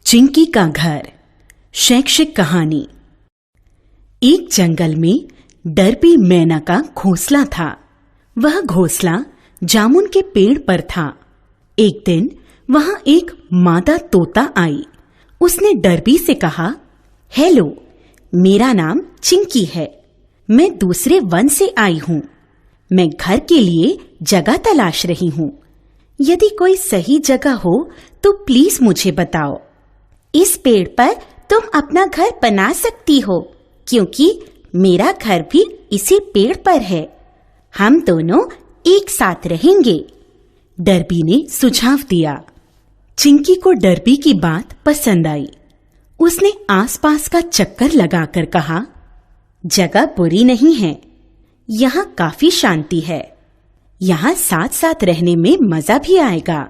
चिंकी का घर। शैक्षिक कहानी। एक जंगल में डरबी मैना का घोंसला था। वह घोंसला जामुन के पेड़ पर था। एक दिन वहां एक मादा तोता आई। उसने डरबी से कहा, हेलो, मेरा नाम चिंकी है। मैं दूसरे वन से आई हूँ। मैं घर के लिए जगह तलाश रही हूँ। यदि कोई सही जगह हो तो प्लीज मुझे बताओ। इस पेड़ पर तुम अपना घर बना सकती हो, क्योंकि मेरा घर भी इसी पेड़ पर है। हम दोनों एक साथ रहेंगे, डरबी ने सुझाव दिया। चिंकी को डरबी की बात पसंद आई। उसने आसपास का चक्कर लगाकर कहा, जगह बुरी नहीं है, यहाँ काफी शांति है। यहाँ साथ साथ रहने में मजा भी आएगा।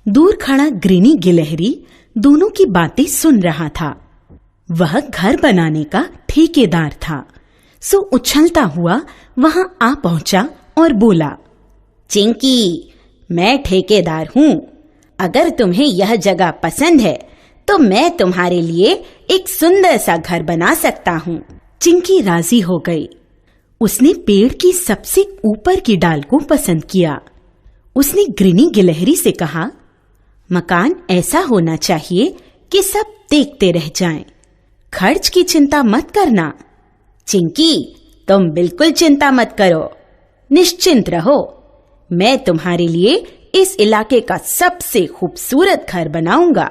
दूर खड़ा ग्रीनी गिलहरी दोनों की बातें सुन रहा था। वह घर बनाने का ठेकेदार था, सो उछलता हुआ वहां आ पहुंचा और बोला, चिंकी, मैं ठेकेदार हूँ। अगर तुम्हें यह जगह पसंद है तो मैं तुम्हारे लिए एक सुंदर सा घर बना सकता हूँ। चिंकी राजी हो गई। उसने पेड़ की सबसे ऊपर की डाल को पसंद किया। उसने ग्रीनी गिलहरी से कहा, मकान ऐसा होना चाहिए कि सब देखते रह जाएं। खर्च की चिंता मत करना। चिंकी, तुम बिल्कुल चिंता मत करो, निश्चिंत रहो। मैं तुम्हारे लिए इस इलाके का सबसे खूबसूरत घर बनाऊंगा।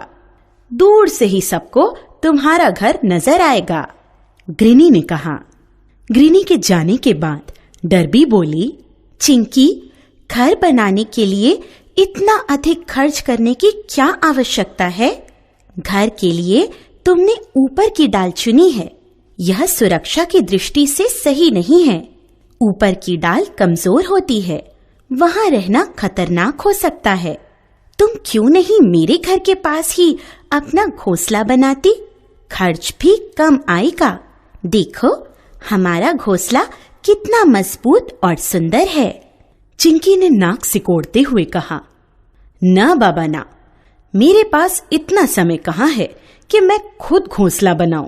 दूर से ही सबको तुम्हारा घर नजर आएगा, ग्रीनी ने कहा। ग्रीनी के जाने के बाद डरबी बोली, चिंकी, घर बनाने के लिए इतना अधिक खर्च करने की क्या आवश्यकता है? घर के लिए तुमने ऊपर की डाल चुनी है। यह सुरक्षा की दृष्टि से सही नहीं है। ऊपर की डाल कमजोर होती है, वहां रहना खतरनाक हो सकता है। तुम क्यों नहीं मेरे घर के पास ही अपना घोंसला बनाती? खर्च भी कम आएगा। देखो, हमारा घोंसला कितना मजबूत और सुंदर है। चिंकी ने नाक सिकोड़ते हुए कहा, ना बाबा ना, मेरे पास इतना समय कहाँ है कि मैं खुद घोंसला बनाऊं।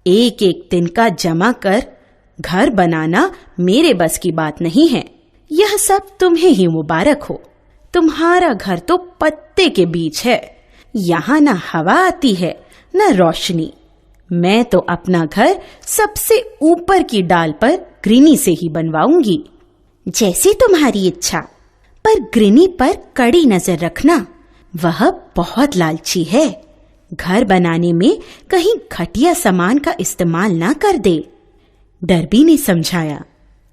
एक एक दिन का जमा कर घर बनाना मेरे बस की बात नहीं है। यह सब तुम्हें ही मुबारक हो। तुम्हारा घर तो पत्ते के बीच है। यहाँ न हवा आती है न रोशनी। मैं तो अपना घर सबसे ऊपर की डाल पर ग्रीनी से ही बनवाऊंगी। जैसी तुम्हारी इच्छा, पर ग्रीनी पर कड़ी नजर रखना। वह बहुत लालची है। घर बनाने में कहीं घटिया सामान का इस्तेमाल ना कर दे, डरबी ने समझाया।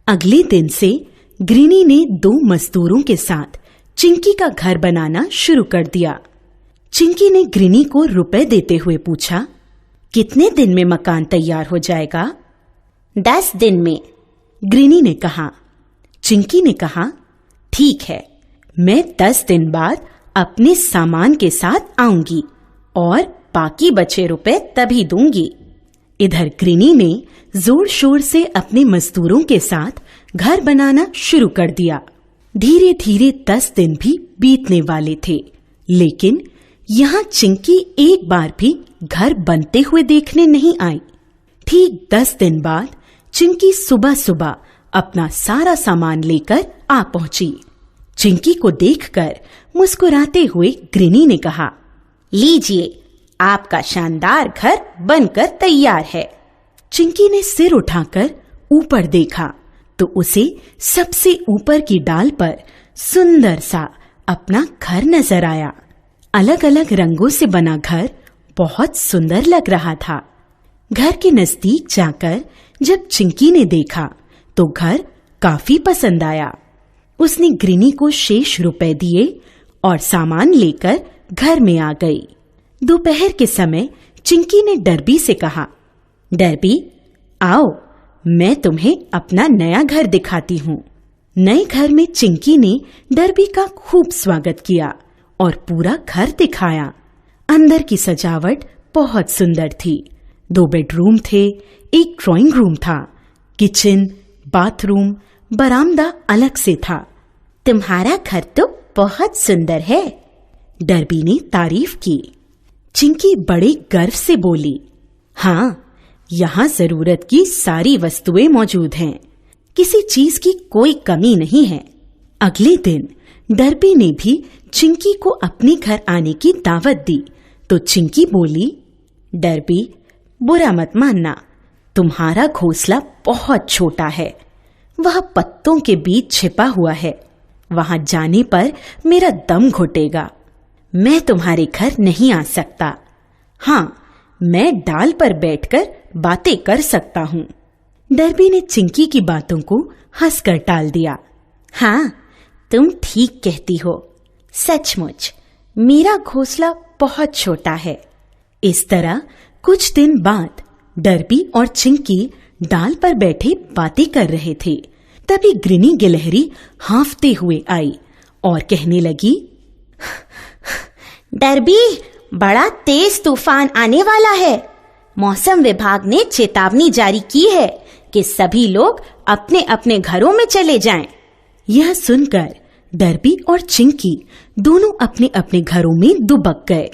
अगले दिन से ग्रीनी ने 2 मजदूरों के साथ चिंकी का घर बनाना शुरू कर दिया। चिंकी ने ग्रीनी को रुपए देते हुए पूछा, कितने दिन में मकान तैयार हो जाएगा? 10 दिन में, ग्रीनी ने कहा। चिंकी ने कहा, ठीक है, मैं 10 दिन बाद अपने सामान के साथ आऊंगी और बाकी बचे रुपए तभी दूंगी। इधर ग्रीनी ने जोर शोर से अपने मजदूरों के साथ घर बनाना शुरू कर दिया। धीरे धीरे 10 दिन भी बीतने वाले थे, लेकिन यहाँ चिंकी एक बार भी घर बनते हुए देखने नहीं आई। ठीक 10 दिन बाद चिंकी सुबह सुबह अपना सारा सामान लेकर आ पहुंची। चिंकी को देखकर मुस्कुराते हुए ग्रीनी ने कहा, लीजिए, आपका शानदार घर बनकर तैयार है। चिंकी ने सिर उठाकर ऊपर देखा तो उसे सबसे ऊपर की डाल पर सुंदर सा अपना घर नजर आया। अलग अलग रंगों से बना घर बहुत सुंदर लग रहा था। घर के नजदीक जाकर जब चिंकी ने देखा तो घर काफी पसंद आया। उसने ग्रीनी को शेष रुपए दिए और सामान लेकर घर में आ गई। दोपहर के समय चिंकी ने डरबी से कहा, डरबी, आओ, मैं तुम्हें अपना नया घर दिखाती हूँ। नए घर में चिंकी ने डरबी का खूब स्वागत किया और पूरा घर दिखाया। अंदर की सजावट बहुत सुंदर थी। 2 बेडरूम थे, एक ड्राइंग रूम था, किचन, बाथरूम, बरामदा अलग से था। तुम्हारा घर तो बहुत सुंदर है, डरबी ने तारीफ की। चिंकी बड़े गर्व से बोली, हाँ, यहाँ जरूरत की सारी वस्तुएं मौजूद हैं। किसी चीज की कोई कमी नहीं है। अगले दिन डर्बी ने भी चिंकी को अपने घर आने की दावत दी तो चिंकी बोली, डर्बी, बुरा मत मानना, तुम्हारा घोंसला बहुत छोटा है। वह पत्तों के बीच छिपा हुआ है। वहां जाने पर मेरा दम घुटेगा। मैं तुम्हारे घर नहीं आ सकता। हाँ, मैं डाल पर बैठकर बातें कर सकता हूँ। डर्बी ने चिंकी की बातों को हंसकर टाल दिया। हाँ, तुम ठीक कहती हो। सचमुच मेरा घोंसला बहुत छोटा है। इस तरह कुछ दिन बाद डर्बी और चिंकी डाल पर बैठे बातें कर रहे थे। तभी ग्रीनी गिलहरी हांफते हुए आई और कहने लगी, डर्बी, बड़ा तेज तूफान आने वाला है। मौसम विभाग ने चेतावनी जारी की है कि सभी लोग अपने अपने घरों में चले जाएं। यह सुनकर डर्बी और चिंकी दोनों अपने अपने घरों में दुबक गए।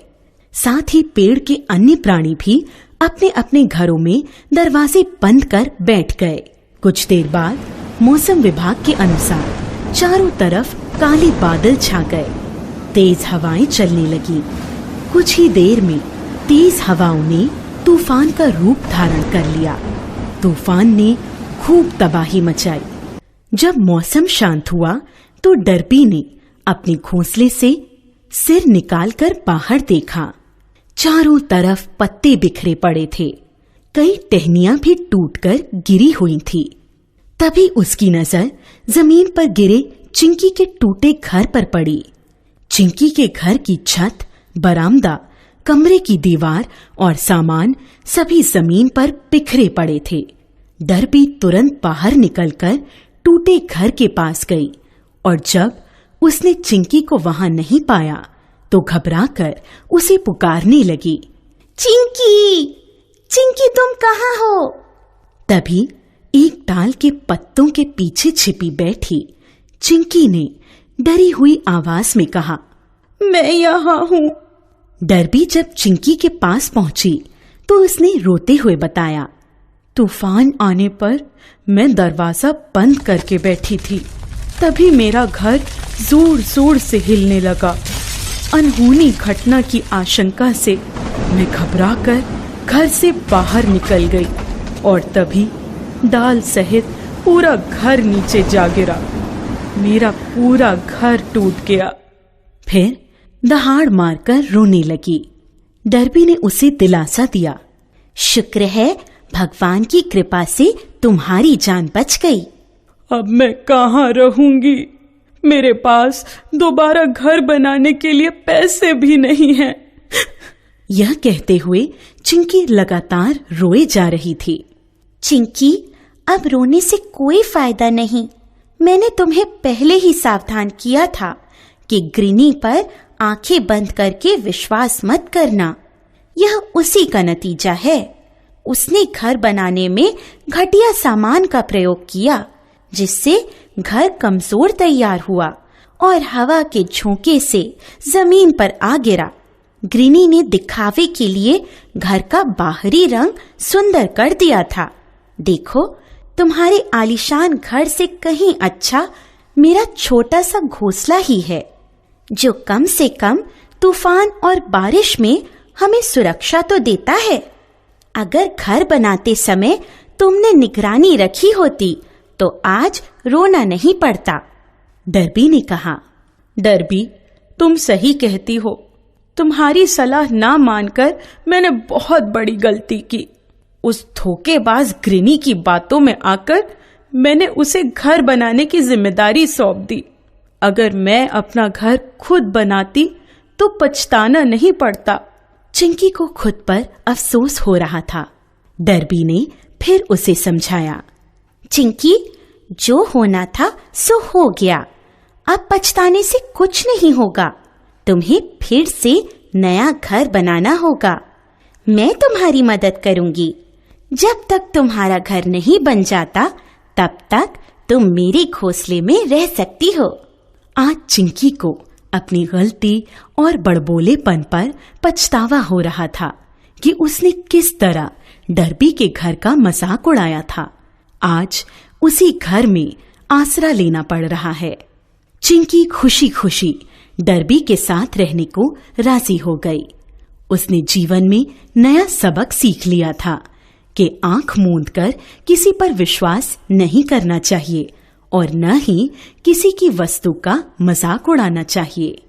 साथ ही पेड़ के अन्य प्राणी भी अपने अपने घरों में दरवाजे बंद कर बैठ गए। कुछ देर बाद मौसम विभाग के अनुसार चारों तरफ काले बादल छा गए। तेज हवाएं चलने लगी। कुछ ही देर में तेज हवाओं ने तूफान का रूप धारण कर लिया। तूफान ने खूब तबाही मचाई। जब मौसम शांत हुआ तो डर्बी ने अपने घोंसले से सिर निकालकर बाहर देखा। चारों तरफ पत्ते बिखरे पड़े थे। कई टहनियां भी टूटकर गिरी हुई थी। तभी उसकी नजर जमीन पर गिरे चिंकी के टूटे घर पर पड़ी। चिंकी के घर की छत, बरामदा, कमरे की दीवार और सामान सभी जमीन पर बिखरे पड़े थे। डर्बी तुरंत बाहर निकलकर टूटे घर के पास गई और जब उसने चिंकी को वहां नहीं पाया तो घबराकर उसे पुकारने लगी, चिंकी, चिंकी, तुम कहाँ हो? तभी एक डाल के पत्तों के पीछे छिपी बैठी चिंकी ने डरी हुई आवाज में कहा, मैं यहाँ हूँ। डर्बी जब चिंकी के पास पहुंची तो उसने रोते हुए बताया, तूफान आने पर मैं दरवाजा बंद करके बैठी थी। तभी मेरा घर जोर जोर से हिलने लगा। अनहोनी घटना की आशंका से मैं घबराकर घर से बाहर निकल गई और तभी डाल सहित पूरा घर नीचे जा गिरा। मेरा पूरा घर टूट गया। फिर दहाड़ मारकर रोने लगी। डर्बी ने उसे दिलासा दिया, शुक्र है भगवान की कृपा से तुम्हारी जान बच गई। अब मैं कहाँ रहूंगी? मेरे पास दोबारा घर बनाने के लिए पैसे भी नहीं हैं। यह कहते हुए चिंकी लगातार रोए जा रही थी। चिंकी, अब रोने से कोई फायदा नहीं। मैंने तुम्हें पहले ही सावधान किया था कि ग्रीनी पर आंखें बंद करके विश्वास मत करना। यह उसी का नतीजा है। उसने घर बनाने में घटिया सामान का प्रयोग किया, जिससे घर कमजोर तैयार हुआ और हवा के झोंके से जमीन पर आ गिरा। ग्रीनी ने दिखावे के लिए घर का बाहरी रंग सुंदर कर दिया था। देखो, तुम्हारे आलीशान घर से कहीं अच्छा मेरा छोटा सा घोंसला ही है, जो कम से कम तूफान और बारिश में हमें सुरक्षा तो देता है। अगर घर बनाते समय तुमने निगरानी रखी होती तो आज रोना नहीं पड़ता। डर्बी ने कहा, डर्बी, तुम सही कहती हो। तुम्हारी सलाह ना मानकर मैंने बहुत बड़ी गलती की। उस धोखेबाज ग्रीनी की बातों में आकर मैंने उसे घर बनाने की जिम्मेदारी सौंप दी। अगर मैं अपना घर खुद बनाती तो पछताना नहीं पड़ता। चिंकी को खुद पर अफसोस हो रहा था। डर्बी ने फिर उसे समझाया, चिंकी, जो होना था सो हो गया। अब पछताने से कुछ नहीं होगा। तुम्हें फिर से नया घर बनाना होगा। मैं तुम्हारी मदद करूंगी। जब तक तुम्हारा घर नहीं बन जाता तब तक तुम मेरे घोंसले में रह सकती हो। आज चिंकी को अपनी गलती और बड़बोलेपन पर पछतावा हो रहा था कि उसने किस तरह डर्बी के घर का मजाक उड़ाया था। आज उसी घर में आसरा लेना पड़ रहा है। चिंकी खुशी खुशी डर्बी के साथ रहने को राजी हो गई। उसने जीवन में नया सबक सीख लिया था कि आंख मूंदकर किसी पर विश्वास नहीं करना चाहिए और न ही किसी की वस्तु का मजाक उड़ाना चाहिए।